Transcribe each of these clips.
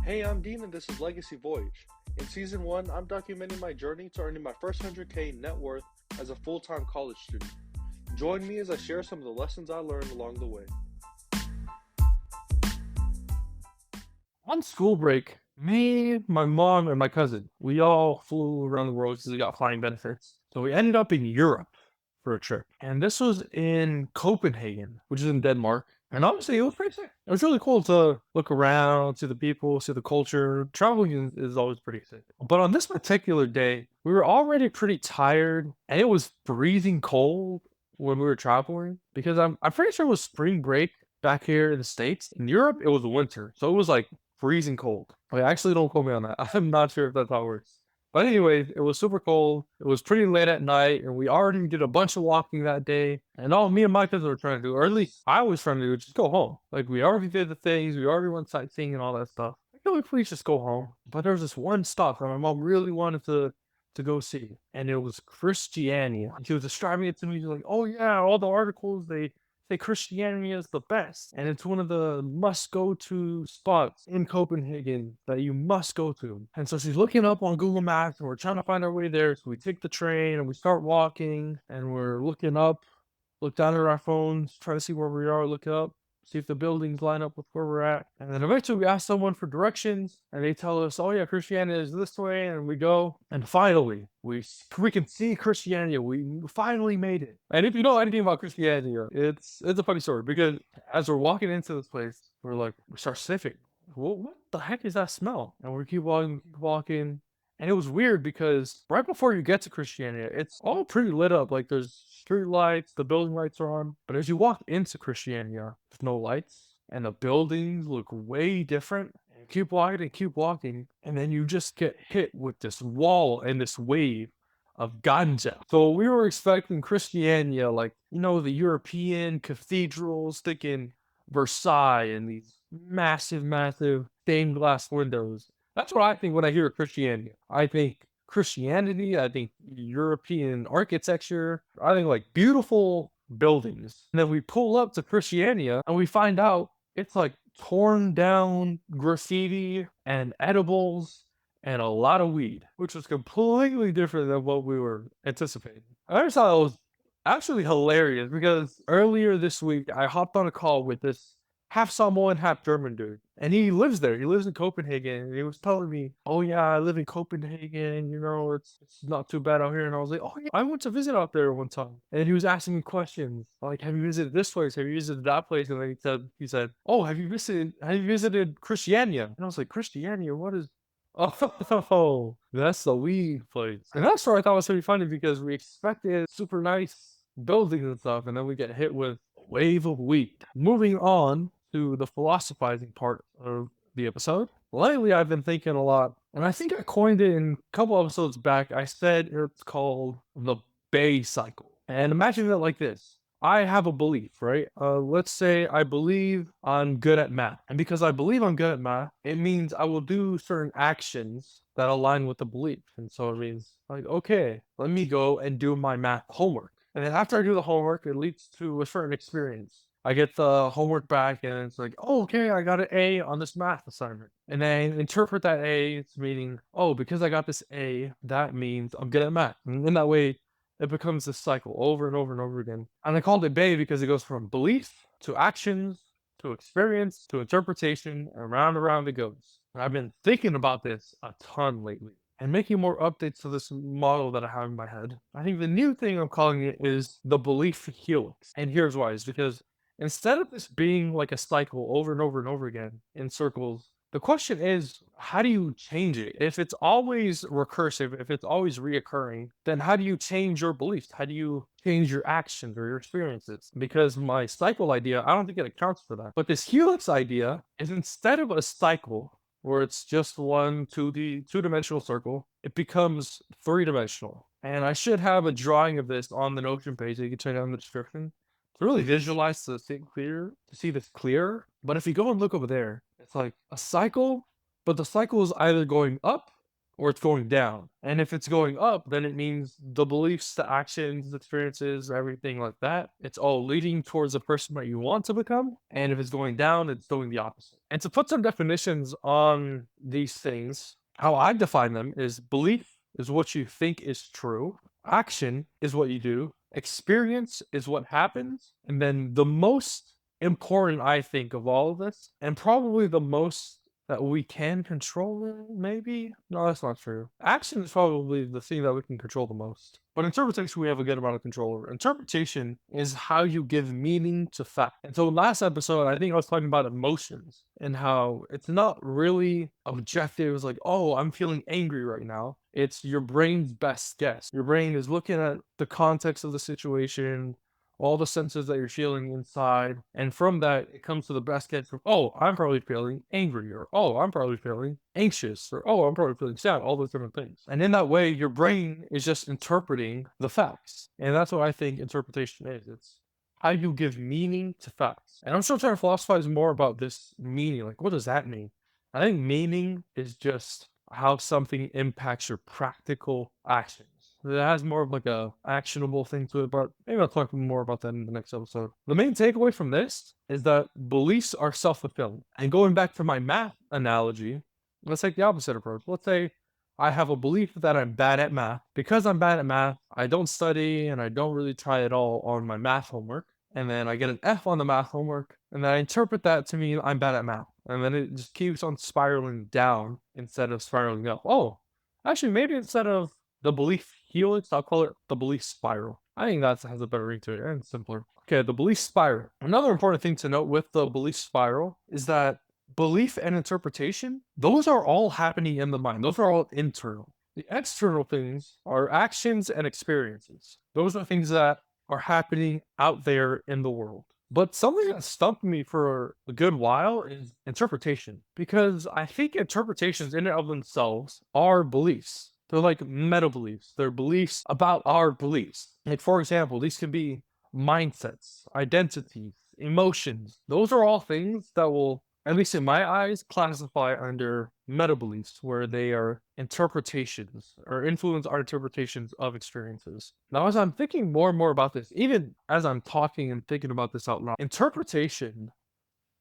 Hey, I'm Dean and this is Legacy Voyage. In Season 1, I'm documenting my journey to earning my first 100K net worth as a full-time college student. Join me as I share some of the lessons I learned along the way. On school break, me, my mom, and my cousin, we all flew around the world because we got flying benefits. So we ended up in Europe for a trip. And this was in Copenhagen, which is in Denmark. And honestly, it was pretty sick. It was really cool to look around, see the people, see the culture. Traveling is always pretty sick. But on this particular day, we were already pretty tired, and it was freezing cold when we were traveling because I'm pretty sure it was spring break back here in the States. In Europe, it was winter. So it was like freezing cold. Like, actually, don't quote me on that. I'm not sure if that's how it works. But anyway, it was super cold. It was pretty late at night, and we already did a bunch of walking that day. And all me and my cousin were trying to do, or at least I was trying to do, just go home. Like, we already did the things, we already went sightseeing and all that stuff. I feel like please just go home. But there was this one stop that my mom really wanted to go see, and it was Christiania. She was describing it to me. She's like, "Oh yeah, all the articles they say Christiania is the best, and it's one of the must-go-to spots in Copenhagen that you must go to." And so she's looking up on Google Maps, and we're trying to find our way there. So we take the train and we start walking, and we're looking up, look down at our phones, try to see where we are, look up, see if the buildings line up with where we're at. And then eventually we ask someone for directions, and they tell us, "Oh yeah, Christiania is this way," and we go. And finally, we can see Christiania. We finally made it. And if you know anything about Christiania, it's a funny story because as we're walking into this place, we start sniffing. What the heck is that smell? And we keep walking, walking. And it was weird because right before you get to Christiania, it's all pretty lit up. Like, there's street lights, the building lights are on. But as you walk into Christiania, there's no lights, and the buildings look way different. And you keep walking, and then you just get hit with this wall and this wave of Ganja. So we were expecting Christiania, like, the European cathedrals, thinking Versailles and these massive, massive stained glass windows. That's what I think when I hear Christianity. I think Christianity, I think European architecture, I think like beautiful buildings. And then we pull up to Christiania and we find out it's like torn down graffiti and edibles and a lot of weed, which was completely different than what we were anticipating. I just thought it was actually hilarious because earlier this week I hopped on a call with this half Samoan, half German dude. And he lives there. He lives in Copenhagen. And he was telling me, "Oh yeah, I live in Copenhagen. It's not too bad out here." And I was like, "Oh yeah, I went to visit out there one time." And he was asking me questions like, "Have you visited this place? Have you visited that place?" And then he said, "Oh, have you visited Christiania?" And I was like, "Christiania? What is?" Oh, that's the weed place. And that's what I thought was pretty funny because we expected super nice buildings and stuff, and then we get hit with a wave of weed. Moving on to the philosophizing part of the episode. Lately, I've been thinking a lot, and I think I coined it in a couple episodes back. I said it's called the BAEI cycle. And imagine it like this. I have a belief, right? Let's say I believe I'm good at math. And because I believe I'm good at math, it means I will do certain actions that align with the belief. And so it means, like, okay, let me go and do my math homework. And then after I do the homework, it leads to a certain experience. I get the homework back and it's like, "Oh, okay, I got an A on this math assignment." And then interpret that A, it's meaning, "Oh, because I got this A, that means I'm good at math." And in that way, it becomes this cycle over and over and over again. And I called it BAE because it goes from belief to actions to experience to interpretation, and round it goes. And I've been thinking about this a ton lately and making more updates to this model that I have in my head. I think the new thing I'm calling it is the belief helix. And here's why: is because instead of this being like a cycle over and over and over again in circles, the question is, how do you change it? If it's always recursive, if it's always reoccurring, then how do you change your beliefs? How do you change your actions or your experiences? Because my cycle idea, I don't think it accounts for that. But this helix idea is, instead of a cycle where it's just one 2D, 2-dimensional circle, it becomes 3-dimensional. And I should have a drawing of this on the Notion page that you can check out in the description to really visualize to see this clear. But if you go and look over there, it's like a cycle, but the cycle is either going up or it's going down. And if it's going up, then it means the beliefs, the actions, the experiences, everything like that, it's all leading towards the person that you want to become. And if it's going down, it's doing the opposite. And to put some definitions on these things, how I define them is belief is what you think is true. Action is what you do. Experience is what happens. And then the most important, I think, of all of this, and probably the most that we can control, maybe? No, that's not true. Action is probably the thing that we can control the most. But interpretation, we have a good amount of control over. Interpretation is how you give meaning to fact. And so last episode, I think I was talking about emotions and how it's not really objective. It's like, oh, I'm feeling angry right now. It's your brain's best guess. Your brain is looking at the context of the situation, all the senses that you're feeling inside. And from that, it comes to the best guess from, oh, I'm probably feeling angry, or oh, I'm probably feeling anxious, or oh, I'm probably feeling sad, all those different things. And in that way, your brain is just interpreting the facts. And that's what I think interpretation is. It's how you give meaning to facts. And I'm still trying to philosophize more about this meaning. Like, what does that mean? I think meaning is just how something impacts your practical actions. It has more of like a actionable thing to it, but maybe I'll talk more about that in the next episode. The main takeaway from this is that beliefs are self-fulfilling. And going back to my math analogy, let's take the opposite approach. Let's say I have a belief that I'm bad at math. Because I'm bad at math, I don't study and I don't really try at all on my math homework. And then I get an F on the math homework, and then I interpret that to mean I'm bad at math. And then it just keeps on spiraling down instead of spiraling up. Oh, actually, maybe instead of the belief helix, I'll call it the belief spiral. I think that has a better ring to it and simpler. Okay, the belief spiral. Another important thing to note with the belief spiral is that belief and interpretation, those are all happening in the mind. Those are all internal. The external things are actions and experiences. Those are things that are happening out there in the world. But something that stumped me for a good while is interpretation, because I think interpretations in and of themselves are beliefs. They're like meta beliefs. They're beliefs about our beliefs. Like, for example, these can be mindsets, identities, emotions. Those are all things that will, at least in my eyes, classify under meta beliefs, where they are interpretations or influence our interpretations of experiences. Now, as I'm thinking more and more about this, even as I'm talking and thinking about this out loud, interpretation,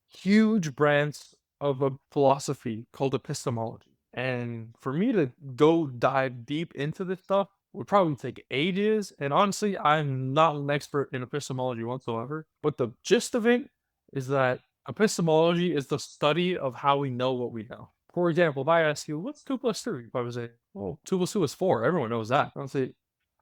huge branch of a philosophy called epistemology. And for me to go dive deep into this stuff would probably take ages. And honestly, I'm not an expert in epistemology whatsoever. But the gist of it is that epistemology is the study of how we know what we know. For example, if I ask you, what's 2 plus 2? You probably say, well, 2 plus 2 is 4. Everyone knows that. I'll say,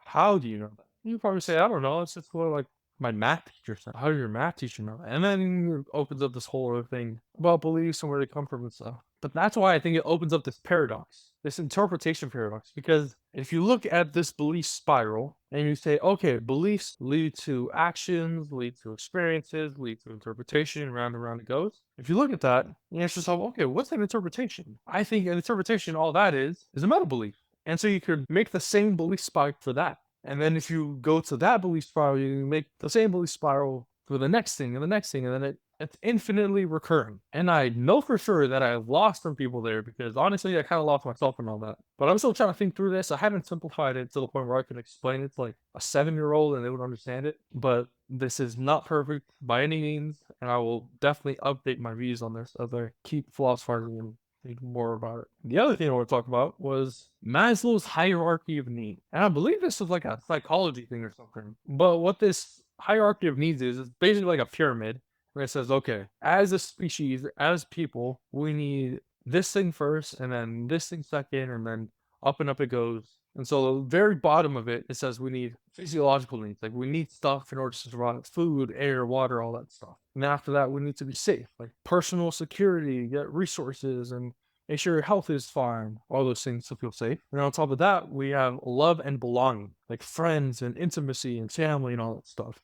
how do you know that? You probably say, I don't know. It's just what, like, my math teacher said. How did your math teacher know that? And then it opens up this whole other thing about beliefs and where they come from and stuff. But that's why I think it opens up this paradox, this interpretation paradox. Because if you look at this belief spiral and you say, okay, beliefs lead to actions, lead to experiences, lead to interpretation, round and round it goes. If you look at that, you ask yourself, okay, what's an interpretation? I think an interpretation, all that is a meta belief. And so you could make the same belief spike for that. And then if you go to that belief spiral, you make the same belief spiral for the next thing and the next thing, and then it's infinitely recurring. And I know for sure that I've lost some people there, because honestly, I kind of lost myself and all that. But I'm still trying to think through this. I haven't simplified it to the point where I can explain it to like a 7-year-old and they would understand it. But this is not perfect by any means, and I will definitely update my views on this as I keep philosophizing and think more about it. The other thing I want to talk about was Maslow's hierarchy of needs. And I believe this is like a psychology thing or something. But what this hierarchy of needs is basically like a pyramid where it says, okay, as a species, as people, we need this thing first, and then this thing second, and then up and up it goes. And so the very bottom of it, it says we need physiological needs. Like, we need stuff in order to survive: food, air, water, all that stuff. And after that, we need to be safe, like personal security, get resources, and make sure your health is fine, all those things to feel safe. And on top of that, we have love and belonging, like friends and intimacy and family and all that stuff.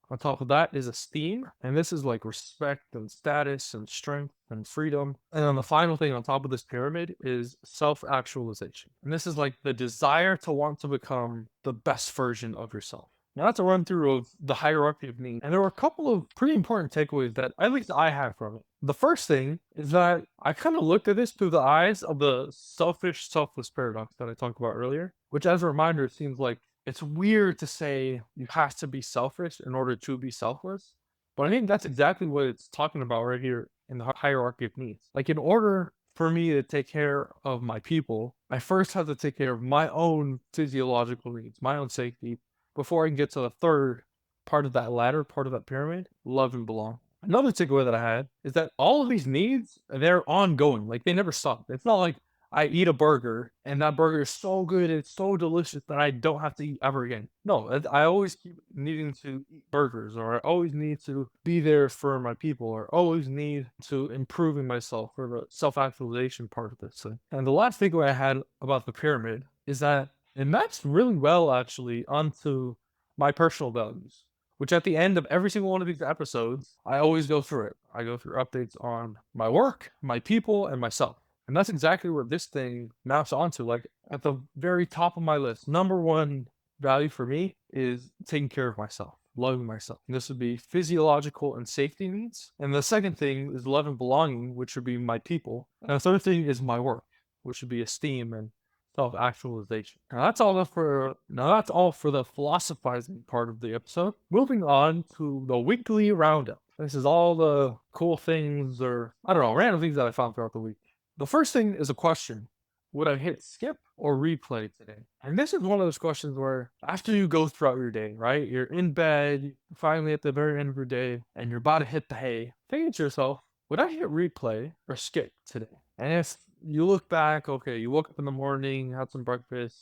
On top of that is esteem, and this is like respect and status and strength and freedom. And then the final thing on top of this pyramid is self-actualization. And this is like the desire to want to become the best version of yourself. Now that's a run through of the hierarchy of needs. And there were a couple of pretty important takeaways that at least I have from it. The first thing is that I kind of looked at this through the eyes of the selfish, selfless paradox that I talked about earlier, which as a reminder, it seems like it's weird to say you have to be selfish in order to be selfless. But I think that's exactly what it's talking about right here in the hierarchy of needs. Like, in order for me to take care of my people, I first have to take care of my own physiological needs, my own safety, before I can get to the third part of that ladder, part of that pyramid, love and belong. Another takeaway that I had is that all of these needs, they're ongoing. Like, they never stop. It's not like I eat a burger and that burger is so good, it's so delicious that I don't have to eat ever again. No, I always keep needing to eat burgers, or I always need to be there for my people, or always need to improving myself for the self-actualization part of this thing. And the last takeaway I had about the pyramid is that it matched really well actually onto my personal values, which at the end of every single one of these episodes, I always go through it. I go through updates on my work, my people, and myself. And that's exactly where this thing maps onto. Like, at the very top of my list, number one value for me is taking care of myself, loving myself. And this would be physiological and safety needs. And the second thing is love and belonging, which would be my people. And the third thing is my work, which would be esteem and self-actualization. Now that's all for the philosophizing part of the episode. Moving on to the weekly roundup. This is all the cool things, or I don't know, random things that I found throughout the week. The first thing is a question. Would I hit skip or replay today? And this is one of those questions where after you go throughout your day, right? You're in bed, finally at the very end of your day, and you're about to hit the hay. Think to yourself, would I hit replay or skip today? And if you look back, okay, you woke up in the morning, had some breakfast,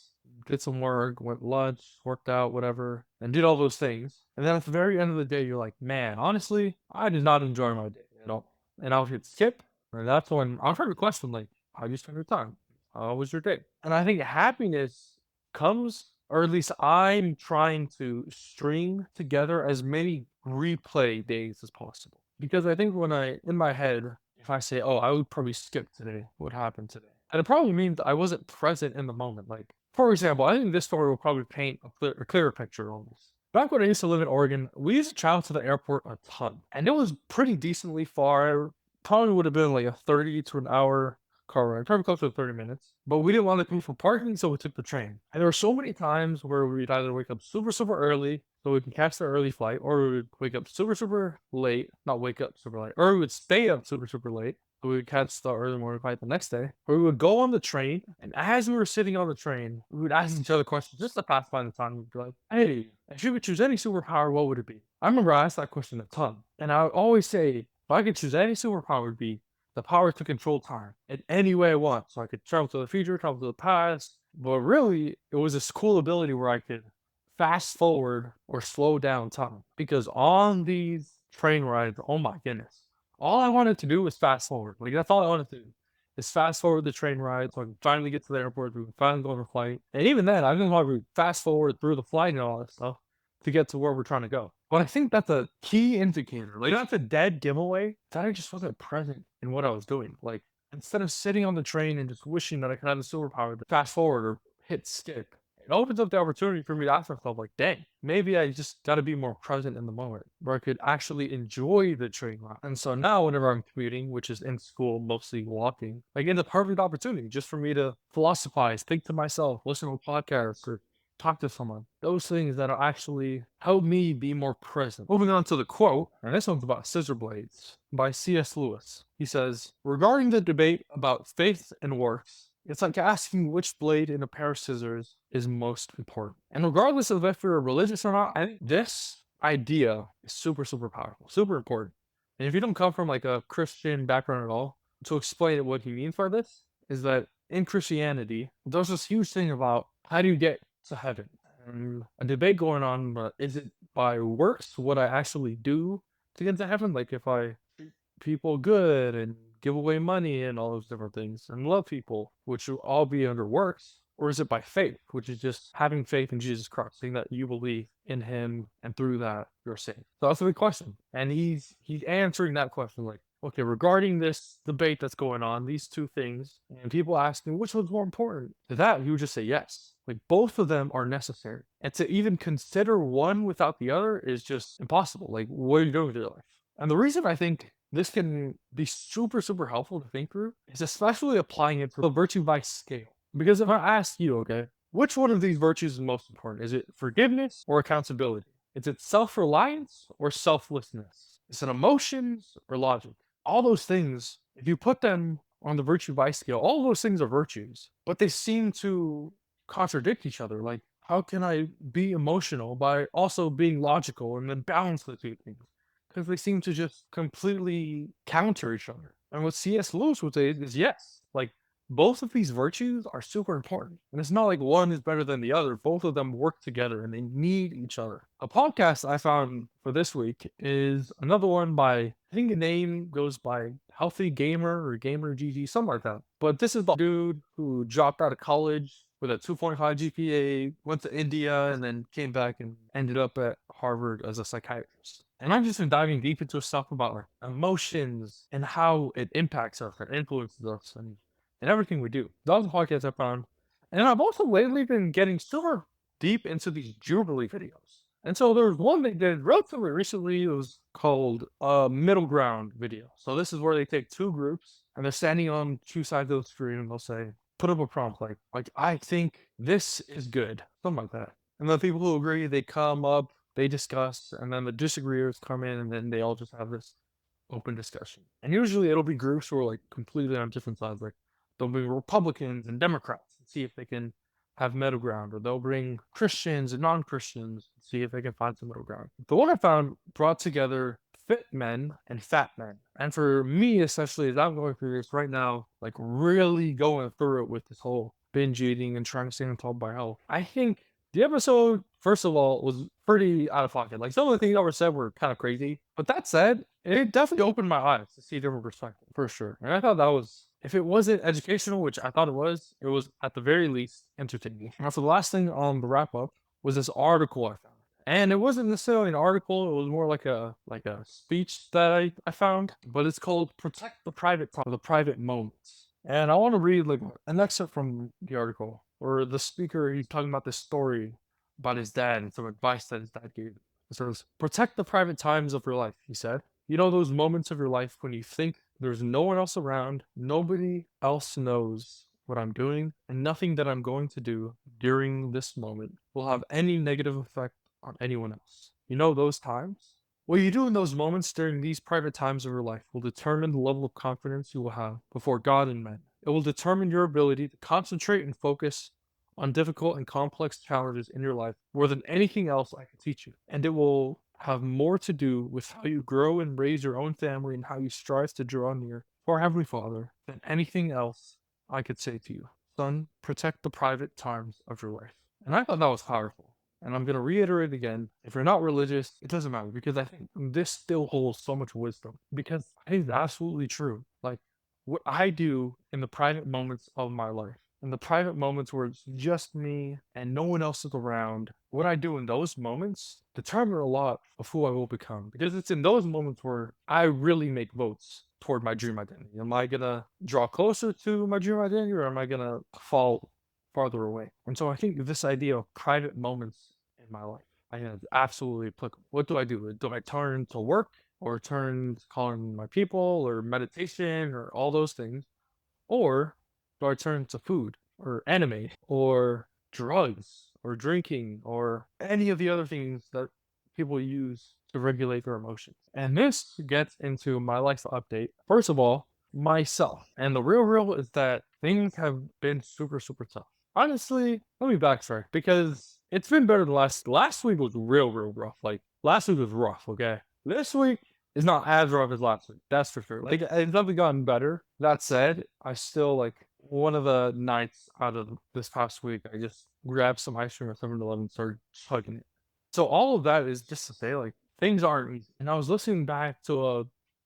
did some work, went lunch, worked out, whatever, and did all those things. And then at the very end of the day, you're like, man, honestly, I did not enjoy my day at all. And I'll hit skip. And that's when I'll try to question, like, how you spend your time? How was your day? And I think happiness comes, or at least I'm trying to string together as many replay days as possible. Because I think in my head, if I say, oh, I would probably skip today, what happened today? And it probably means I wasn't present in the moment. Like, for example, I think this story will probably paint a clearer picture on this. Back when I used to live in Oregon, we used to travel to the airport a ton. And it was pretty decently far. Probably would have been like a 30 to an hour car ride, probably close to 30 minutes. But we didn't want to pay for parking, so we took the train. And there were so many times where we'd either wake up super, super early so we can catch the early flight, or we would wake up super, super late, not wake up super late, or we would stay up super, super late so we would catch the early morning flight the next day. Or we would go on the train, and as we were sitting on the train, we would ask each other questions just to pass by the time. We'd be like, hey, if you could choose any superpower, what would it be? I remember I asked that question a ton. And I would always say, if I could choose any superpower, it would be the power to control time in any way I want. So I could travel to the future, travel to the past. But really, it was this cool ability where I could fast forward or slow down time. Because on these train rides, oh my goodness, all I wanted to do was fast forward. Like, that's all I wanted to do. Is fast forward the train ride so I can finally get to the airport, we can finally go on the flight. And even then, I didn't want to fast forward through the flight and all that stuff to get to where we're trying to go. But I think that's a key indicator. Like, that's a dead giveaway that I just wasn't present in what I was doing. Like, instead of sitting on the train and just wishing that I could have the superpower to fast forward or hit skip, it opens up the opportunity for me to ask myself, like, dang, maybe I just got to be more present in the moment where I could actually enjoy the train ride. And so now whenever I'm commuting, which is in school, mostly walking, like, it's a perfect opportunity just for me to philosophize, think to myself, listen to a podcast, or talk to someone. Those things that are actually help me be more present. Moving on to the quote, and this one's about scissor blades by C.S. Lewis. He says, regarding the debate about faith and works, it's like asking which blade in a pair of scissors is most important. And regardless of if you're religious or not, I think this idea is super, super powerful, super important. And if you don't come from like a Christian background at all, to explain it, what he means by this is that in Christianity, there's this huge thing about how do you get to heaven? And a debate going on, but is it by works, what I actually do to get to heaven? Like, if I treat people good and give away money and all those different things and love people, which will all be under works, or is it by faith, which is just having faith in Jesus Christ, saying that you believe in him and through that you're saved? So that's a big question. And he's answering that question like, okay, regarding this debate that's going on, these two things, and people asking which one's more important, to that you would just say yes. Like both of them are necessary. And to even consider one without the other is just impossible. Like, what are you doing with your life? And the reason I think this can be super, super helpful to think through is especially applying it to the virtue vice scale. Because if I ask you, okay, which one of these virtues is most important? Is it forgiveness or accountability? Is it self-reliance or selflessness? Is it emotions or logic? All those things, if you put them on the virtue vice scale, all those things are virtues, but they seem to contradict each other. Like, how can I be emotional by also being logical and then balance the two things? Because they seem to just completely counter each other. And what C.S. Lewis would say is yes, like both of these virtues are super important. And it's not like one is better than the other. Both of them work together and they need each other. A podcast I found for this week is another one by, I think the name goes by Healthy Gamer or Gamer GG, something like that. But this is the dude who dropped out of college with a 2.5 GPA, went to India, and then came back and ended up at Harvard as a psychiatrist. And I've just been diving deep into stuff about like emotions and how it impacts us and influences us and everything we do. That was a podcast I found. And I've also lately been getting super deep into these Jubilee videos. And so there was one they did relatively recently. It was called a middle ground video. So this is where they take two groups and they're standing on two sides of the screen and they'll say, put up a prompt like I think this is good, something like that. And the people who agree, they come up, they discuss, and then the disagreeers come in, and then they all just have this open discussion. And usually it'll be groups who are like completely on different sides. Like they'll bring Republicans and Democrats and see if they can have middle ground, or they'll bring Christians and non-Christians and see if they can find some middle ground. The one I found brought together fit men and fat men. And for me, especially as I'm going through this right now, like really going through it with this whole binge eating and trying to stay on top of my health, I think the episode, first of all, was pretty out of pocket. Like some of the things that were said were kind of crazy. But that said, it definitely opened my eyes to see a different perspective, for sure. And I thought that was, if it wasn't educational, which I thought it was at the very least entertaining. Now, for the last thing on the wrap up was this article I found. And it wasn't necessarily an article, it was more like a speech that I found. But it's called Protect the Private Moments. And I want to read like an excerpt from the article, where the speaker, he's talking about this story about his dad and some advice that his dad gave. It says, protect the private times of your life, he said. You know those moments of your life when you think there's no one else around, nobody else knows what I'm doing, and nothing that I'm going to do during this moment will have any negative effect on anyone else. You know those times? What you do in those moments during these private times of your life will determine the level of confidence you will have before God and men. It will determine your ability to concentrate and focus on difficult and complex challenges in your life more than anything else I can teach you. And it will have more to do with how you grow and raise your own family and how you strive to draw near to our Heavenly Father than anything else I could say to you. Son, protect the private times of your life. And I thought that was powerful. And I'm going to reiterate again, if you're not religious, it doesn't matter, because I think this still holds so much wisdom, because I think it's absolutely true. Like what I do in the private moments of my life, in the private moments where it's just me and no one else is around, what I do in those moments determine a lot of who I will become, because it's in those moments where I really make votes toward my dream identity. Am I going to draw closer to my dream identity, or am I going to fall farther away? And so I think this idea of private moments in my life, I think it's absolutely applicable. What do I do? Do I turn to work, or turn to calling my people, or meditation, or all those things? Or do I turn to food, or anime, or drugs, or drinking, or any of the other things that people use to regulate their emotions? And this gets into my life update. First of all, myself. And the real is that things have been super, super tough. Honestly, let me backtrack, because it's been better than last week was real rough. Like last week was rough, okay? This week is not as rough as last week, that's for sure. Like it's definitely gotten better. That said, I still like one of the nights out of this past week, I just grabbed some ice cream at 7-Eleven and started chugging it. So all of that is just to say, like, things aren't easy. And I was listening back to a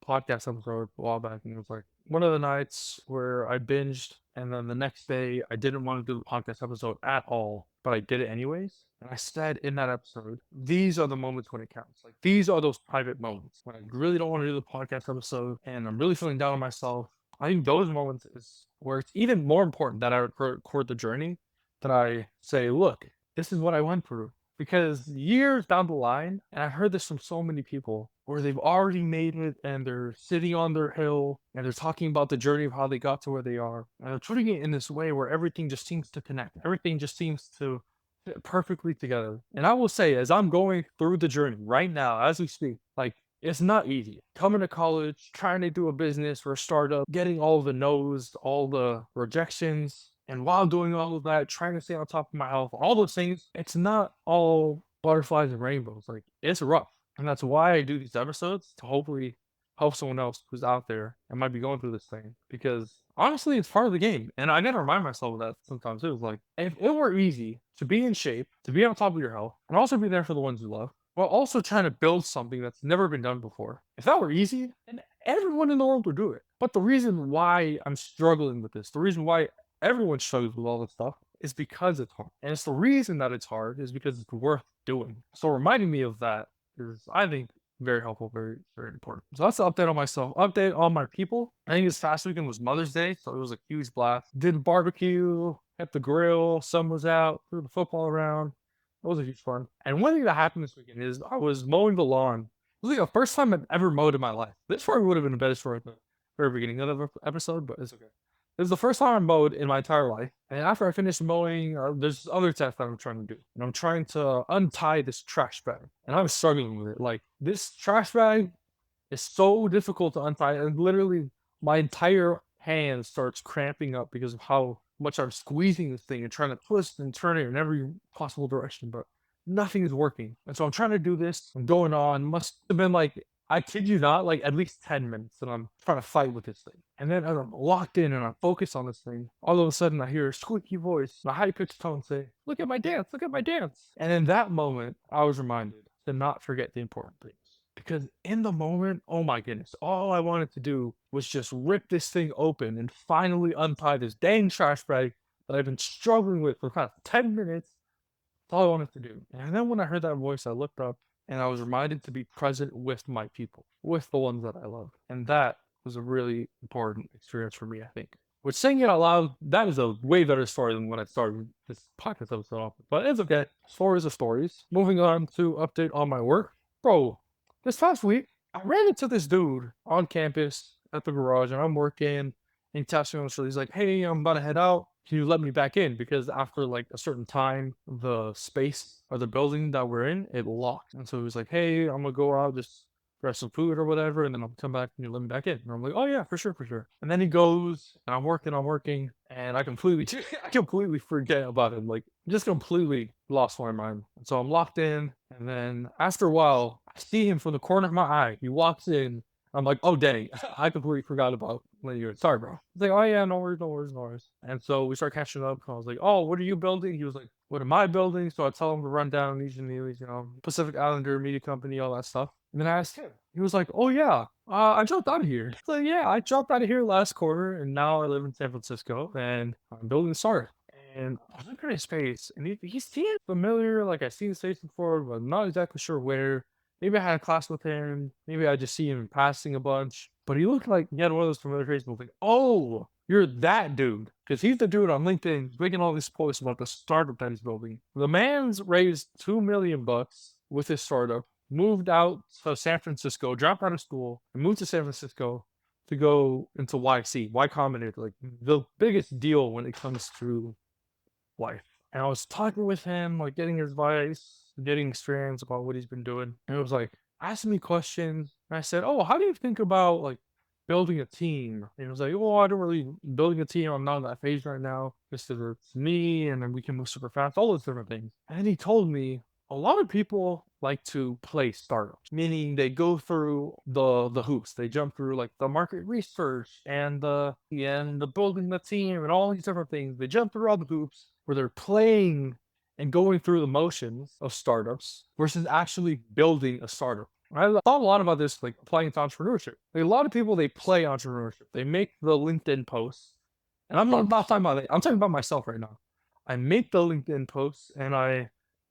podcast episode a while back, and it was like one of the nights where I binged, and then the next day I didn't want to do the podcast episode at all, but I did it anyways. And I said in that episode, these are the moments when it counts. Like these are those private moments when I really don't want to do the podcast episode and I'm really feeling down on myself. I think those moments is where it's even more important that I record the journey that I say, look, this is what I went through. Because years down the line, and I've heard this from so many people, where they've already made it and they're sitting on their hill and they're talking about the journey of how they got to where they are. And they're putting it in this way where everything just seems to connect. Everything just seems to fit perfectly together. And I will say, as I'm going through the journey right now, as we speak, like, it's not easy. Coming to college, trying to do a business or a startup, getting all the no's, all the rejections, and while doing all of that, trying to stay on top of my health, all those things, it's not all butterflies and rainbows. Like, it's rough. And that's why I do these episodes, to hopefully help someone else who's out there and might be going through this thing. Because honestly, it's part of the game. And I gotta remind myself of that sometimes too. Like, if it were easy to be in shape, to be on top of your health, and also be there for the ones you love, while also trying to build something that's never been done before. If that were easy, then everyone in the world would do it. But the reason why I'm struggling with this, the reason why everyone struggles with all this stuff, is because it's hard. And it's the reason that it's hard is because it's worth doing. So reminding me of that is, I think, very helpful, very, very important. So that's the update on myself. Update on my people. I think this past weekend was Mother's Day, so it was a huge blast. Did barbecue, hit the grill, sun was out, threw the football around. It was a huge fun. And one thing that happened this weekend is I was mowing the lawn. It was like the first time I've ever mowed in my life. This probably would have been a better story at the very beginning of the episode, but it's okay. It was the first time I mowed in my entire life. And after I finished mowing, there's other tasks that I'm trying to do. And I'm trying to untie this trash bag. And I'm struggling with it. Like, this trash bag is so difficult to untie. And literally, my entire hand starts cramping up because of how much I'm squeezing this thing and trying to twist and turn it in every possible direction. But nothing is working. And so I'm trying to do this. I'm going on. Must have been like, I kid you not, like at least 10 minutes that I'm trying to fight with this thing. And then as I'm locked in and I'm focused on this thing, all of a sudden I hear a squeaky voice, a high pitched tone say, look at my dance, look at my dance. And in that moment, I was reminded to not forget the important things. Because in the moment, oh my goodness, all I wanted to do was just rip this thing open and finally untie this dang trash bag that I've been struggling with for kind of 10 minutes. That's all I wanted to do. And then when I heard that voice, I looked up and I was reminded to be present with my people, with the ones that I love. And that was a really important experience for me, I think. Which, saying it out loud, that is a way better story than when I started this podcast episode off. But it's okay. Stories are stories. Moving on to update on my work. Bro, this past week, I ran into this dude on campus at the garage, and I'm working, and he taps me on the shoulder. He's like, hey, I'm about to head out. Can you let me back in? Because after like a certain time, the space or the building that we're in, it locked. And so he was like, hey, I'm gonna go out, just grab some food or whatever, and then I'll come back and you let me back in. And I'm like, oh yeah, for sure, for sure. And then he goes, and I'm working, and I completely, I completely forget about him. Like, just completely lost my mind. And so I'm locked in, and then after a while, I see him from the corner of my eye. He walks in. I'm like, oh dang, I completely forgot about you. Sorry, bro. He's like, oh yeah, no worries, no worries, no worries. And so we start catching up. I was like, oh, what are you building? He was like, what am I building? So I tell him to run down these and these, Pacific Islander Media Company, all that stuff. And then I asked him. He was like, oh yeah, I jumped out of here. He's like, yeah, I jumped out of here last quarter, and now I live in San Francisco, and I'm building a startup. And I was looking at his face, and he seemed familiar, like I've seen his face before, but I'm not exactly sure where. Maybe I had a class with him. Maybe I just see him passing a bunch. But he looked like he had one of those familiar faces. Like, oh, you're that dude. Because he's the dude on LinkedIn making all these posts about the startup that he's building. The man's raised $2 million with his startup, moved out to San Francisco, dropped out of school, and moved to San Francisco to go into YC, Y Combinator, like the biggest deal when it comes to life. And I was talking with him, like getting his advice, getting experience about what he's been doing. And it was like asking me questions. And I said, oh, how do you think about like building a team? And he was like, oh, I don't really building a team. I'm not in that phase right now. Just it's me, and then we can move super fast, all those different things. And then he told me a lot of people like to play startups, meaning they go through the hoops. They jump through like the market research and the building the team and all these different things. They jump through all the hoops where they're playing and going through the motions of startups versus actually building a startup. I thought a lot about this, like applying to entrepreneurship. Like, a lot of people, they play entrepreneurship. They make the LinkedIn posts, and I'm not talking about it. I'm talking about myself right now. I make the LinkedIn posts, and I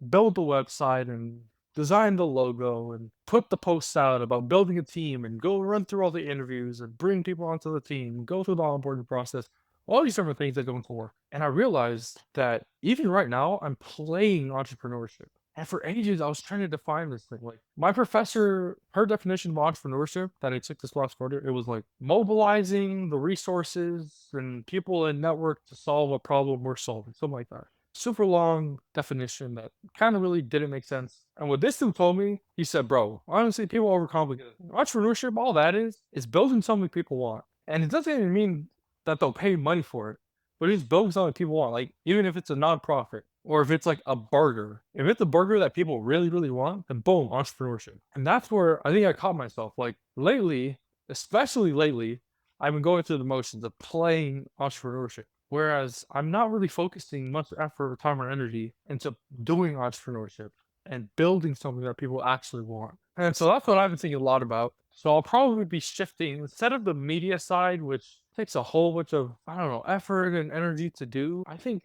build the website and design the logo and put the posts out about building a team and go run through all the interviews and bring people onto the team, go through the onboarding process, all these different things that go into work. And I realized that even right now, I'm playing entrepreneurship. And for ages, I was trying to define this thing. Like my professor, her definition of entrepreneurship that I took this last quarter, it was like mobilizing the resources and people and network to solve a problem we're solving, something like that. Super long definition that kind of really didn't make sense. And what this dude told me, he said, bro, honestly, people overcomplicate it. Entrepreneurship, all that is building something people want. And it doesn't even mean that they'll pay money for it, but it's building something people want. Like, even if it's a nonprofit or if it's like a burger, if it's a burger that people really, really want, then boom, entrepreneurship. And that's where I think I caught myself. Like, lately, especially lately, I've been going through the motions of playing entrepreneurship. Whereas I'm not really focusing much effort, time, or energy into doing entrepreneurship and building something that people actually want. And so that's what I've been thinking a lot about. So I'll probably be shifting instead of the media side, which takes a whole bunch of, I don't know, effort and energy to do. I think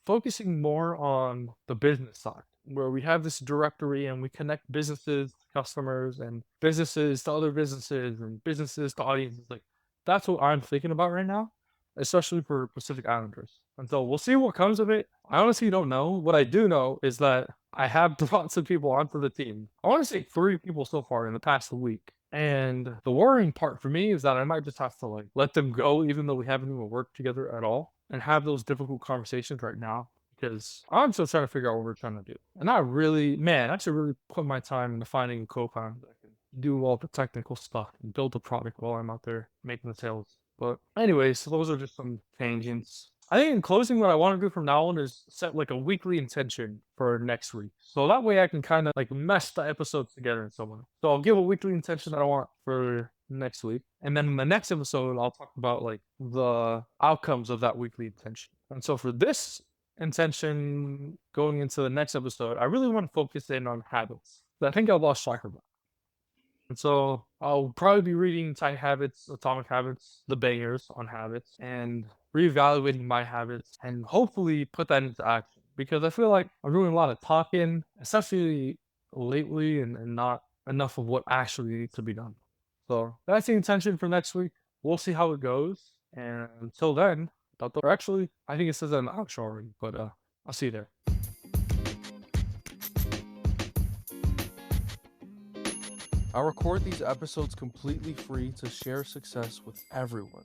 focusing more on the business side, where we have this directory and we connect businesses to customers and businesses to other businesses and businesses to audiences. Like, that's what I'm thinking about right now, especially for Pacific Islanders. And so we'll see what comes of it. I honestly don't know. What I do know is that I have brought some people onto the team. I want to say 3 people so far in the past week. And the worrying part for me is that I might just have to like let them go, even though we haven't even worked together at all, and have those difficult conversations right now. Because I'm still trying to figure out what we're trying to do. And I really, man, I should really put my time into finding a co-founder that can do all the technical stuff and build the product while I'm out there making the sales. But anyways, so those are just some tangents. I think in closing, what I want to do from now on is set like a weekly intention for next week. So that way I can kind of like mesh the episodes together in some way. So I'll give a weekly intention that I want for next week. And then in the next episode, I'll talk about like the outcomes of that weekly intention. And so for this intention going into the next episode, I really want to focus in on habits. I think I lost track of that. And so I'll probably be reading Atomic Habits, the bangers on habits, and reevaluating my habits and hopefully put that into action. Because I feel like I'm doing a lot of talking, especially lately, and not enough of what actually needs to be done. So that's the intention for next week. We'll see how it goes. And until then, or actually, I think it says that in the outro already, but I'll see you there. I record these episodes completely free to share success with everyone.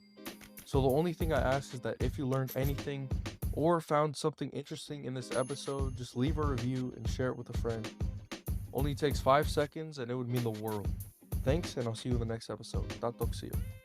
So the only thing I ask is that if you learned anything or found something interesting in this episode, just leave a review and share it with a friend. Only takes 5 seconds and it would mean the world. Thanks, and I'll see you in the next episode. Tatok, see you.